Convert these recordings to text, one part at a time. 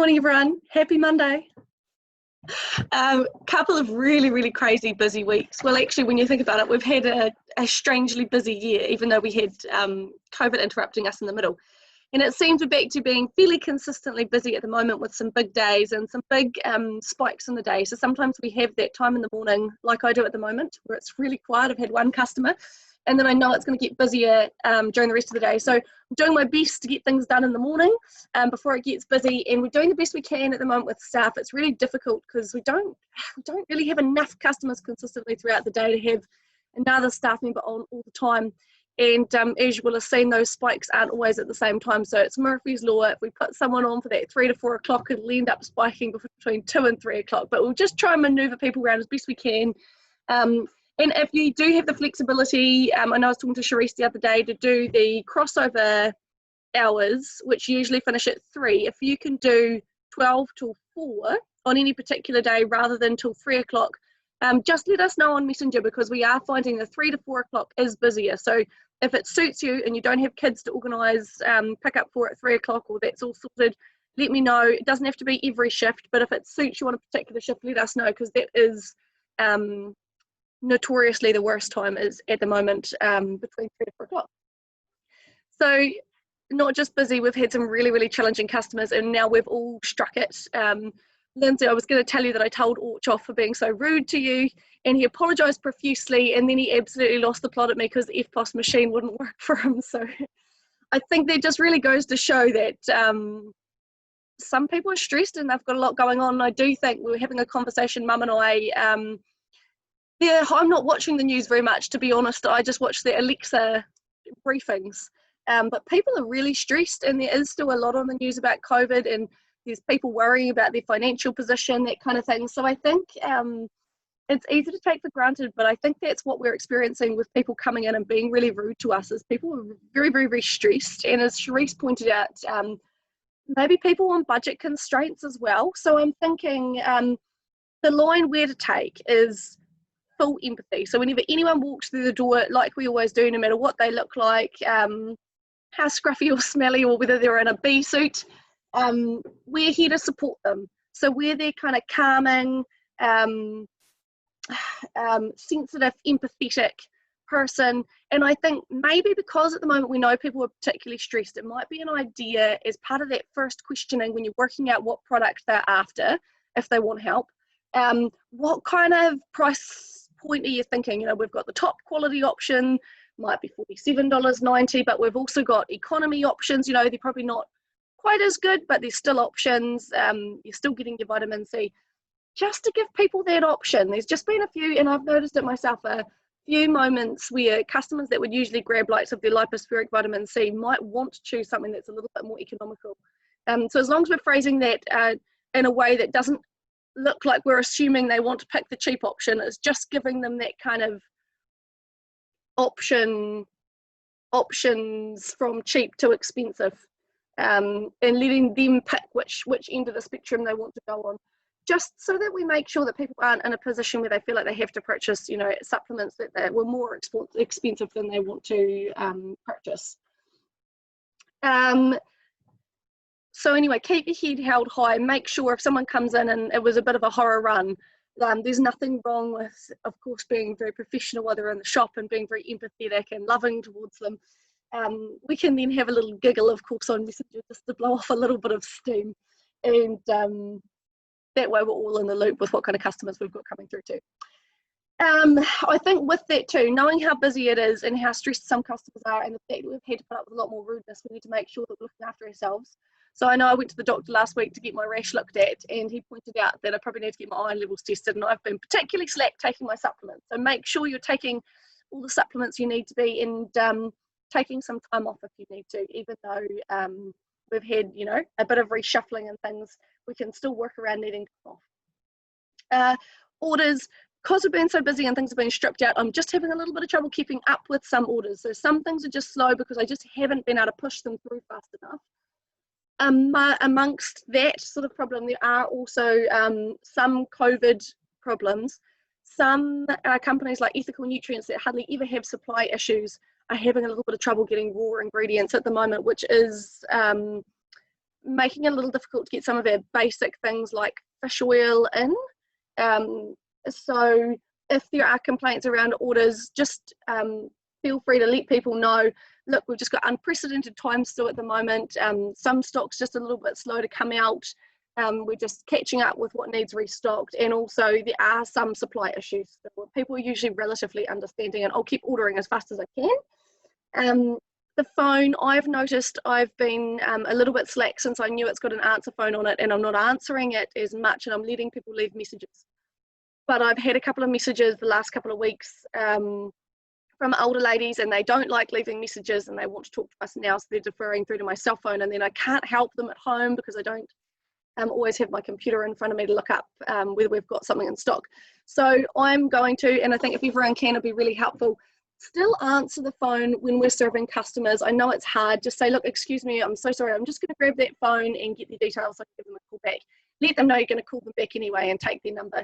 morning, everyone. Happy Monday. Couple of really crazy busy weeks. Well, actually, when you think about it, we've had a strangely busy year, even though we had COVID interrupting us in the middle. And it seems we're back to being fairly consistently busy at the moment with some big days and some big spikes in the day. So sometimes we have that time in the morning, like I do at the moment, where it's really quiet. I've had one customer, and then I know it's going to get busier during the rest of the day. So I'm doing my best to get things done in the morning before it gets busy, and we're doing the best we can at the moment with staff. It's really difficult because we don't really have enough customers consistently throughout the day to have another staff member on all the time. And as you will have seen, those spikes aren't always at the same time. So it's Murphy's Law. If we put someone on for that 3 to 4 o'clock, it'll end up spiking between 2 and 3 o'clock. But we'll just try and maneuver people around as best we can. And if you do have the flexibility, I know I was talking to Charisse the other day to do the crossover hours, which usually finish at 3. If you can do 12 till 4 on any particular day rather than till 3 o'clock, just let us know on Messenger, because we are finding the 3 to 4 o'clock is busier. So if it suits you and you don't have kids to organise pick up for at 3 o'clock, or that's all sorted, let me know. It doesn't have to be every shift, but if it suits you on a particular shift, let us know, because that is notoriously the worst time is at the moment between 3 to 4 o'clock. So not just busy, we've had some really challenging customers, and now we've all struck it. Lindsay, I was going to tell you that I told Orch off for being so rude to you, and he apologised profusely, and then he absolutely lost the plot at me because the EFTPOS machine wouldn't work for him. So I think that just really goes to show that some people are stressed and they've got a lot going on. And I do think we were having a conversation, Mum and I, I'm not watching the news very much, to be honest. I just watch the Alexa briefings. But people are really stressed, and there is still a lot on the news about COVID, and there's people worrying about their financial position, that kind of thing. So I think it's easy to take for granted, but I think that's what we're experiencing with people coming in and being really rude to us, is people are very stressed. And as Charisse pointed out, maybe people on budget constraints as well. So I'm thinking the line we're to take is full empathy. So whenever anyone walks through the door, like we always do, no matter what they look like, how scruffy or smelly, or whether they're in a bee suit, we're here to support them. So we're their kind of calming, sensitive, empathetic person. And I think maybe because at the moment we know people are particularly stressed, it might be an idea as part of that first questioning when you're working out what product they're after, if they want help, what kind of price point are you thinking? You know, we've got the top quality option, might be $47.90, but we've also got economy options. You know, they're probably not quite as good, but there's still options. You're still getting your vitamin C. Just to give people that option. There's just been a few, and I've noticed it myself, a few moments where customers that would usually grab lots of their lipospheric vitamin C might want to choose something that's a little bit more economical. So as long as we're phrasing that in a way that doesn't look like we're assuming they want to pick the cheap option, it's just giving them that kind of options from cheap to expensive, and letting them pick which end of the spectrum they want to go on, just so that we make sure that people aren't in a position where they feel like they have to purchase, you know, supplements that were more expensive than they want to purchase. So anyway, keep your head held high. Make sure if someone comes in and it was a bit of a horror run, there's nothing wrong with, of course, being very professional while they're in the shop and being very empathetic and loving towards them. We can then have a little giggle, of course, on Messenger, just to blow off a little bit of steam. And that way we're all in the loop with what kind of customers we've got coming through too. I think with that too, knowing how busy it is and how stressed some customers are, and the fact that we've had to put up with a lot more rudeness, we need to make sure that we're looking after ourselves. So I know I went to the doctor last week to get my rash looked at, and he pointed out that I probably need to get my iron levels tested, and I've been particularly slack taking my supplements. So make sure you're taking all the supplements you need to be, and taking some time off if you need to, even though we've had, you know, a bit of reshuffling and things, we can still work around needing time off. Orders, because we've been so busy and things have been stripped out, I'm just having a little bit of trouble keeping up with some orders. So some things are just slow because I just haven't been able to push them through fast enough. Amongst that sort of problem, there are also some COVID problems. Some companies like Ethical Nutrients that hardly ever have supply issues are having a little bit of trouble getting raw ingredients at the moment, which is making it a little difficult to get some of our basic things like fish oil in. So if there are complaints around orders, just feel free to let people know, look, we've just got unprecedented times still at the moment. Some stock's just a little bit slow to come out. We're just catching up with what needs restocked, and also there are some supply issues. So people are usually relatively understanding, and I'll keep ordering as fast as I can. The phone, I've noticed I've been a little bit slack since I knew it's got an answer phone on it, and I'm not answering it as much, and I'm letting people leave messages. But I've had a couple of messages the last couple of weeks from older ladies, and they don't like leaving messages and they want to talk to us now, so they're deferring through to my cell phone, and then I can't help them at home because I don't always have my computer in front of me to look up whether we've got something in stock. So I'm going to, and I think if everyone can, it'll be really helpful, still answer the phone when we're serving customers. I know it's hard. Just say, look, excuse me, I'm so sorry. I'm just going to grab that phone and get the details so I can give them a call back. Let them know you're going to call them back anyway and take their number.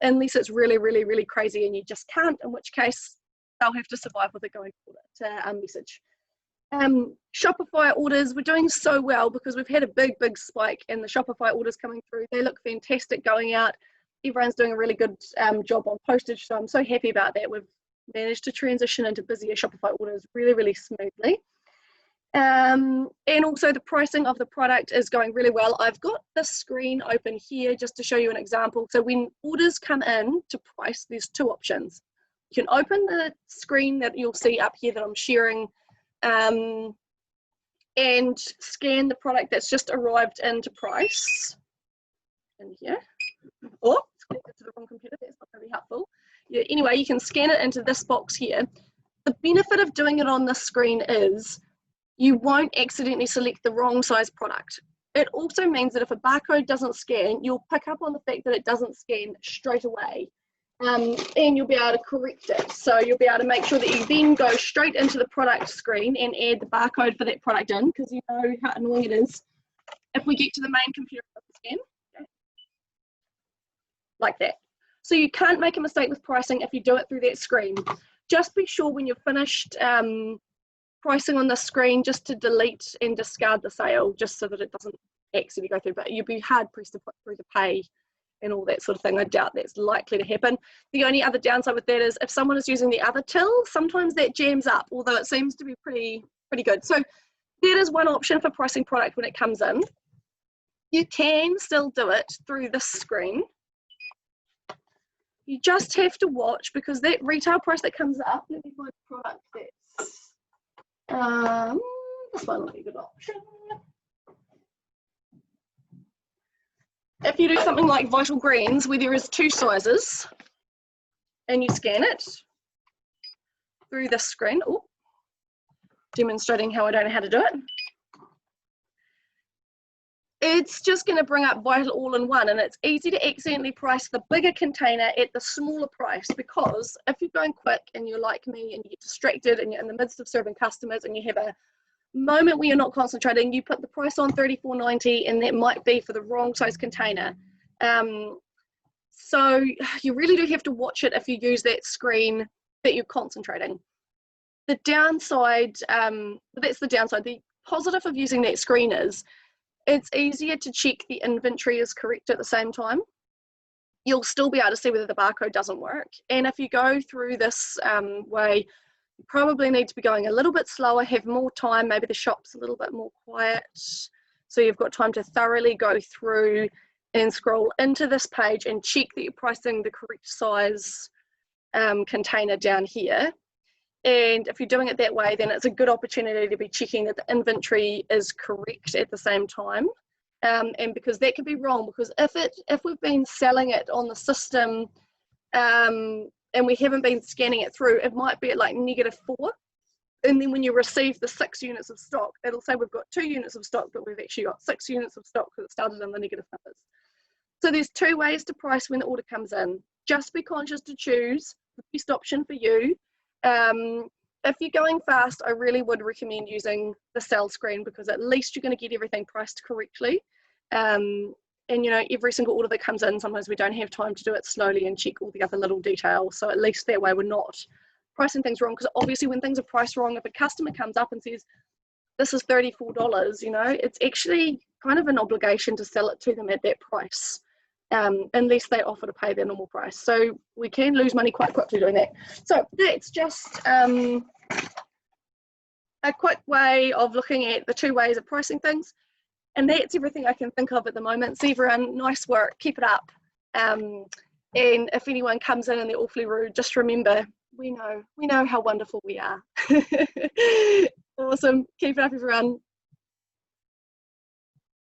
Unless it's really, really, really crazy and you just can't, in which case they'll have to survive with it going forward to message. Shopify orders, we're doing so well because we've had a big spike in the Shopify orders coming through. They look fantastic going out. Everyone's doing a really good job on postage, so I'm so happy about that. We've managed to transition into busier Shopify orders really, really smoothly. And also the pricing of the product is going really well. I've got the screen open here just to show you an example. So when orders come in to price, there's two options. You can open the screen that you'll see up here that I'm sharing and scan the product that's just arrived into price in here. Oh, it's connected to the wrong computer, that's not very helpful. Yeah, anyway, you can scan it into this box here. The benefit of doing it on this screen is you won't accidentally select the wrong size product. It also means that if a barcode doesn't scan, you'll pick up on the fact that it doesn't scan straight away. And you'll be able to correct it. So you'll be able to make sure that you then go straight into the product screen and add the barcode for that product in, because you know how annoying it is if we get to the main computer scan, okay, like that. So you can't make a mistake with pricing if you do it through that screen. Just be sure when you've finished pricing on the screen just to delete and discard the sale, just so that it doesn't accidentally go through, but you'd be hard pressed to put through the pay and all that sort of thing. I doubt that's likely to happen. The only other downside with that is if someone is using the other till, sometimes that jams up, although it seems to be pretty good. So that is one option for pricing product when it comes in. You can still do it through this screen. You just have to watch, because that retail price that comes up, let me find a product that's, this one will be a good option. If you do something like Vital Greens, where there is two sizes, and you scan it through this screen, oh, demonstrating how I don't know how to do it, it's just going to bring up Vital All-in-One, and it's easy to accidentally price the bigger container at the smaller price, because if you're going quick and you're like me and you get distracted and you're in the midst of serving customers and you have a moment where you're not concentrating, you put the price on $34.90 and that might be for the wrong size container. So you really do have to watch it if you use that screen that you're concentrating. The downside, that's the downside. The positive of using that screen is it's easier to check the inventory is correct at the same time. You'll still be able to see whether the barcode doesn't work. And if you go through this way, you probably need to be going a little bit slower, have more time, maybe the shop's a little bit more quiet, so you've got time to thoroughly go through and scroll into this page and check that you're pricing the correct size container down here. And if you're doing it that way, then it's a good opportunity to be checking that the inventory is correct at the same time. And because that could be wrong, because if we've been selling it on the system and we haven't been scanning it through, it might be at like -4. And then when you receive the 6 units of stock, it'll say we've got 2 units of stock, but we've actually got 6 units of stock because it started in the negative numbers. So there's 2 ways to price when the order comes in. Just be conscious to choose the best option for you. If you're going fast, I really would recommend using the sell screen, because at least you're going to get everything priced correctly. And you know, every single order that comes in, sometimes we don't have time to do it slowly and check all the other little details. So at least that way we're not pricing things wrong, because obviously when things are priced wrong, if a customer comes up and says, this is $34, you know, it's actually kind of an obligation to sell it to them at that price, unless they offer to pay their normal price. So we can lose money quite quickly doing that. So that's just a quick way of looking at the two ways of pricing things. And that's everything I can think of at the moment. So everyone, nice work, keep it up. And if anyone comes in and they're awfully rude, just remember, we know how wonderful we are. Awesome, keep it up everyone.